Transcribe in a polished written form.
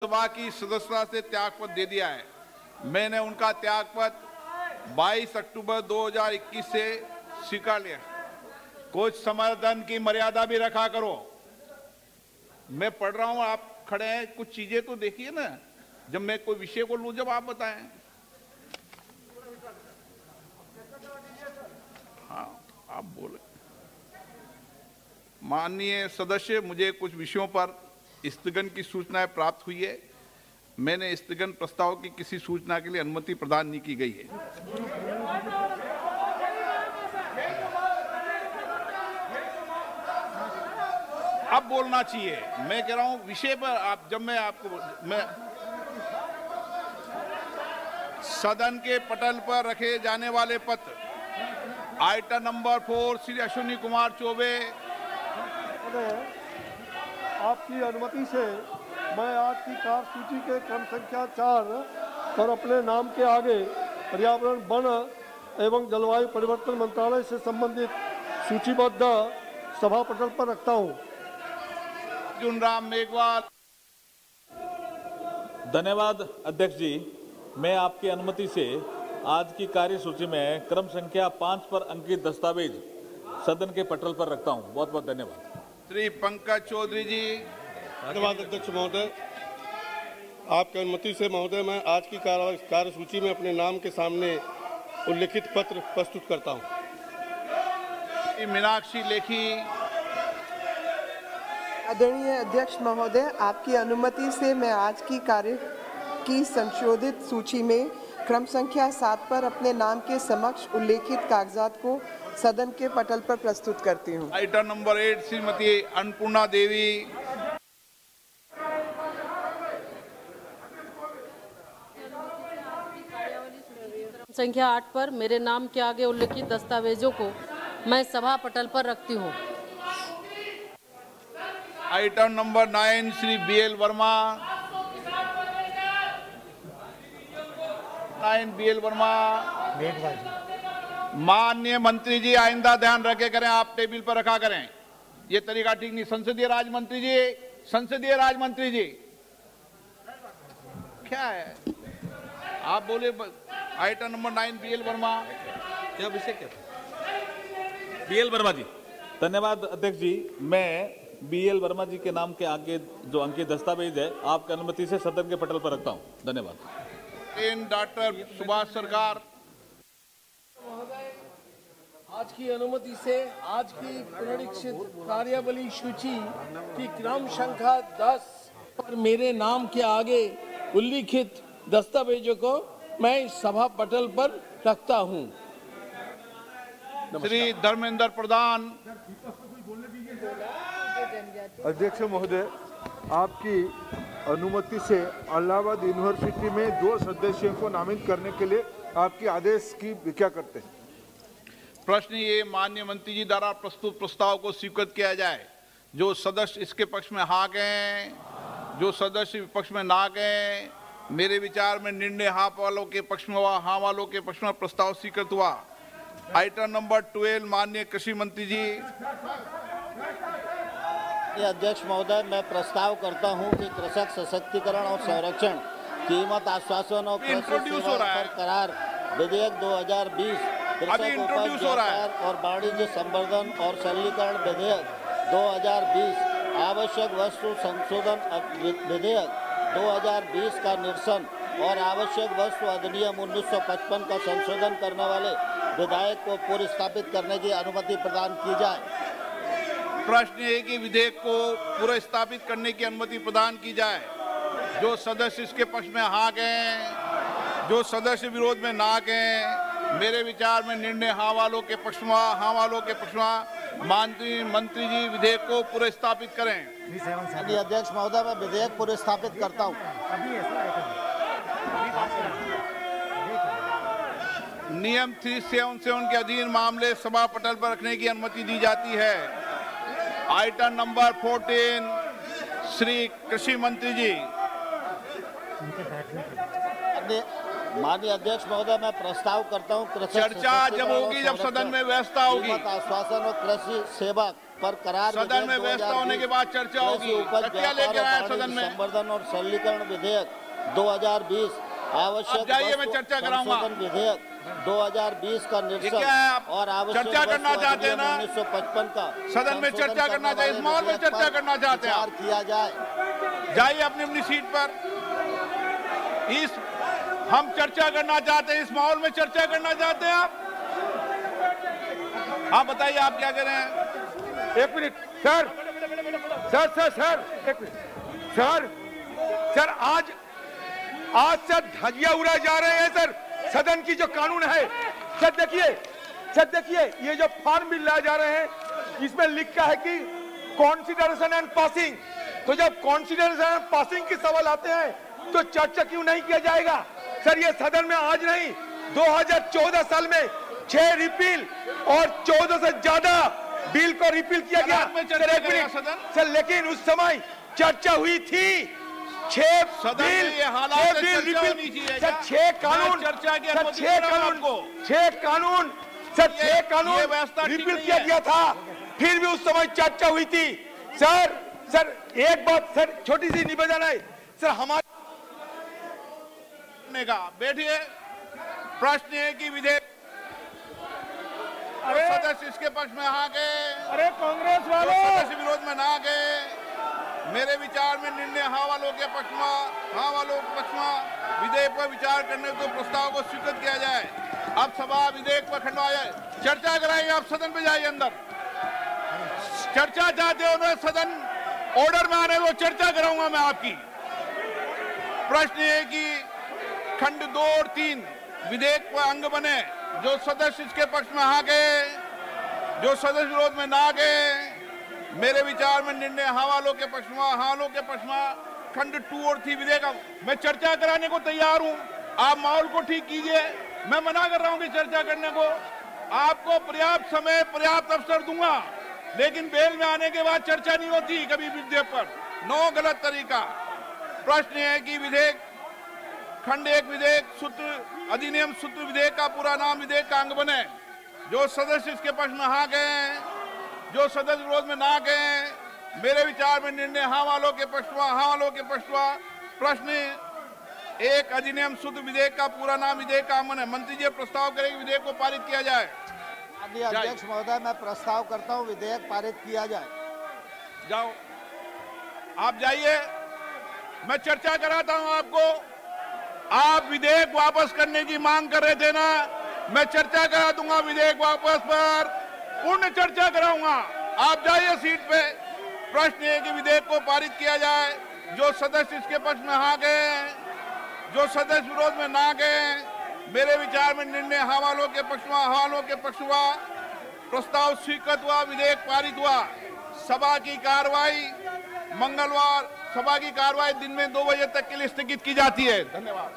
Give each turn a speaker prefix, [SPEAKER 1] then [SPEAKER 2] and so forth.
[SPEAKER 1] सभा की सदस्यता से त्यागपत्र दे दिया है। मैंने उनका त्यागपत्र 22 अक्टूबर 2021 से स्वीकार लिया। कुछ समर्थन की मर्यादा भी रखा करो। मैं पढ़ रहा हूं, आप खड़े हैं, कुछ चीजें तो देखिए ना। जब मैं कोई विषय को लूं, जब आप बताएं। हाँ, आप बोले। माननीय सदस्य, मुझे कुछ विषयों पर स्थगन की सूचनाएं प्राप्त हुई है। मैंने स्थगन प्रस्ताव की किसी सूचना के लिए अनुमति प्रदान नहीं की गई है। अब बोलना चाहिए। मैं कह रहा हूं विषय पर आप, जब मैं सदन के पटल पर रखे जाने वाले पत्र आइटम नंबर 4 श्री अश्विनी कुमार चौबे।
[SPEAKER 2] आपकी अनुमति से मैं आज की कार्यसूची के क्रम संख्या 4 पर अपने नाम के आगे पर्यावरण, वन एवं जलवायु परिवर्तन मंत्रालय से संबंधित सूचीबद्ध सभा पटल पर रखता हूं।
[SPEAKER 1] अर्जुन राम मेघवाल।
[SPEAKER 3] धन्यवाद अध्यक्ष जी। मैं आपकी अनुमति से आज की कार्यसूची में क्रम संख्या 5 पर अंकित दस्तावेज सदन के पटल पर रखता हूं। बहुत बहुत धन्यवाद।
[SPEAKER 1] श्री पंकज चौधरी जी।
[SPEAKER 2] धन्यवाद अध्यक्ष महोदय। आपकी अनुमति से महोदय, मैं आज की कार्यसूची में अपने नाम के सामने उल्लिखित पत्र प्रस्तुत करता हूं।
[SPEAKER 1] मीनाक्षी लेखी।
[SPEAKER 4] आदरणीय अध्यक्ष महोदय, आपकी अनुमति से मैं आज की कार्य की संशोधित सूची में क्रम संख्या 7 पर अपने नाम के समक्ष उल्लेखित कागजात को सदन के पटल पर प्रस्तुत करती हूँ।
[SPEAKER 1] आइटम नंबर 8 श्रीमती अन्नपूर्णा देवी।
[SPEAKER 5] संख्या 8 पर मेरे नाम के आगे उल्लेखित दस्तावेजों को मैं सभा पटल पर रखती हूँ।
[SPEAKER 1] Item number 9 Shri BL Verma. 9 BL Verma. माननीय मंत्री जी, आइंदा ध्यान रखे करें, आप टेबल पर रखा करें। ये तरीका ठीक नहीं। संसदीय राज मंत्री जी, संसदीय राज मंत्री जी, क्या है? आप बोले। Item number 9 BL Verma.
[SPEAKER 3] क्या विषय क्या था? BL वर्मा जी। धन्यवाद अध्यक्ष जी। मैं BL वर्मा जी के नाम के आगे जो अंकित दस्तावेज है, आपकी अनुमति से सदन के पटल पर रखता हूं। धन्यवाद।
[SPEAKER 1] डॉक्टर सुभाष सरकार।
[SPEAKER 6] आज की अनुमति से आज की पुनरीक्षित कार्यावली सूची की क्रम संख्या 10 पर मेरे नाम के आगे उल्लिखित दस्तावेजों को मैं सभा पटल पर रखता हूं।
[SPEAKER 1] श्री धर्मेंद्र प्रधान।
[SPEAKER 2] अध्यक्ष महोदय, आपकी अनुमति से इलाहाबाद यूनिवर्सिटी में 2 सदस्यों को नामित करने के लिए आपके आदेश की व्याख्या करते हैं।
[SPEAKER 1] प्रश्न ये, माननीय मंत्री जी द्वारा प्रस्तुत प्रस्ताव को स्वीकृत किया जाए। जो सदस्य इसके पक्ष में हाँ गए, जो सदस्य विपक्ष में ना गए। मेरे विचार में निर्णय हाँ वालों के पक्ष में हुआ, हाँ वालों के पक्ष में प्रस्ताव स्वीकृत हुआ। आइटम नंबर 12 माननीय कृषि मंत्री जी।
[SPEAKER 7] अध्यक्ष महोदय, मैं प्रस्ताव करता हूं कि कृषक सशक्तिकरण और संरक्षण, कीमत आश्वासन और कृषि सेवा पर करार विधेयक 2020, कृषक उपज व्यापार और वाणिज्य संवर्धन और सरलीकरण विधेयक 2020, आवश्यक वस्तु संशोधन विधेयक 2020 का निरसन और आवश्यक वस्तु अधिनियम 1955 का संशोधन करने वाले विधेयक को पुनर्स्थापित करने की अनुमति प्रदान की जाए।
[SPEAKER 1] प्रश्न है कि विधेयक को पुनर्स्थापित करने की अनुमति प्रदान की जाए। जो सदस्य इसके पक्ष में हाँ गए, जो सदस्य विरोध में ना गए। मेरे विचार में निर्णय हाँ वालों के पक्ष में, हाँ वालों के पक्ष में। मंत्री जी विधेयक को पुनर्स्थापित करें।
[SPEAKER 7] अध्यक्ष महोदय, मैं विधेयक पुनर्स्थापित करता हूँ।
[SPEAKER 1] नियम 377 के अधीन मामले सभा पटल पर रखने की अनुमति दी जाती है। आइटम नंबर 14 श्री कृषि मंत्री जी।
[SPEAKER 7] माननीय अध्यक्ष महोदय, मैं प्रस्ताव करता हूं
[SPEAKER 1] चर्चा जब होगी जब सदन में व्यवस्था होगी।
[SPEAKER 7] आश्वासन और कृषि सेवा पर करार
[SPEAKER 1] सदन में व्यवस्था होने के बाद चर्चा होगी। क्या लेकर आया सदन में?
[SPEAKER 7] संवर्धन और सरलीकरण विधेयक 2020, आवश्यक
[SPEAKER 1] जाइए, मैं चर्चा कराऊंगा।
[SPEAKER 7] विधेयक 2020 का निरसन और आवश्यक
[SPEAKER 1] चर्चा करना चाहते हैं ना
[SPEAKER 7] 1955 का
[SPEAKER 1] सदन में चर्चा करना चाहिए, इस माहौल में चर्चा करना चाहते हैं आप।
[SPEAKER 7] किया जाए।
[SPEAKER 1] जाइए अपनी अपनी सीट पर। हम चर्चा करना चाहते हैं, इस माहौल में चर्चा करना चाहते हैं आप बताइए, आप क्या कह रहे हैं?
[SPEAKER 8] एक मिनट सर, एक मिनट सर, आज सर धजिया उड़ाए जा रहे हैं सर। सदन की जो कानून है सर, देखिए ये जो फॉर्म बिल लाए जा रहे हैं, इसमें लिखा है कि कॉन्सिडरेशन एंड पासिंग। तो जब कॉन्सिडरेशन एंड पासिंग के सवाल आते हैं तो चर्चा क्यों नहीं किया जाएगा सर? ये सदन में आज नहीं, 2014 साल में 6 रिपील और 14 से ज्यादा बिल को रिपील किया गया सर, लेकिन उस समय चर्चा हुई थी। 6 बिल रिपील सर, 6 कानून रिपील किया गया था, फिर भी उस समय चर्चा हुई थी सर। एक बात सर, छोटी सी निवेदन है सर, हमारे
[SPEAKER 1] का बैठिए। प्रश्न है कि विधेयक सदस्य इसके पक्ष में आ गए,
[SPEAKER 8] अरे कांग्रेस वालों
[SPEAKER 1] सदस्य विरोध में ना गए। मेरे विचार में निर्णय हाँ वालों के पक्ष में विधेयक पर विचार करने को प्रस्ताव को स्वीकृत किया जाए। अब सभा विधेयक पर खंडवा जाए, चर्चा कराएंगे। आप सदन पे जाइए, अंदर चर्चा चाहते हो ना, सदन ऑर्डर में आने दो, चर्चा कराऊंगा मैं आपकी। प्रश्न है कि खंड 2 और 3 विधेयक पर अंग बने, जो सदस्य इसके पक्ष में आ गए, जो सदस्य विरोध में ना गए। मेरे विचार में निर्णय हाँ वालों के पक्ष में खंड 2 और 3 विधेयक। मैं चर्चा कराने को तैयार हूं, आप माहौल को ठीक कीजिए। मैं मना कर रहा हूं कि चर्चा करने को। आपको पर्याप्त समय, पर्याप्त अवसर दूंगा, लेकिन बेल में आने के बाद चर्चा नहीं होती कभी विधेयक पर। 9 गलत तरीका। प्रश्न है कि विधेयक खंड 1 विधेयक सूत्र अधिनियम सूत्र विधेयक का पूरा नाम विधेयक का अंग बने, जो सदस्य इसके पक्ष में आ गए, जो सदस्य विरोध में ना गए। मेरे विचार में निर्णय हाँ वालों के पक्ष में। प्रश्न 1 अधिनियम सूत्र विधेयक का पूरा नाम विधेयक का अंग बने। मंत्री जी प्रस्ताव करें कि विधेयक को पारित किया जाए।
[SPEAKER 7] अध्यक्ष महोदय, मैं प्रस्ताव करता हूं विधेयक पारित किया जाए।
[SPEAKER 1] जाओ, आप जाइए, मैं चर्चा कराता हूं आपको। आप विधेयक वापस करने की मांग कर रहे थे ना, मैं चर्चा करा दूंगा विधेयक वापस पर, पूर्ण चर्चा कराऊंगा। आप जाइए सीट पे। प्रश्न है कि विधेयक को पारित किया जाए, जो सदस्य इसके पक्ष में आ गए, जो सदस्य विरोध में ना गए। मेरे विचार में निर्णय हाँ वालों के पक्ष हुआ, प्रस्ताव स्वीकृत हुआ, विधेयक पारित हुआ। सभा की कार्रवाई मंगलवार, सभा की कार्रवाई दिन में 2 बजे तक के लिए स्थगित की जाती है। धन्यवाद।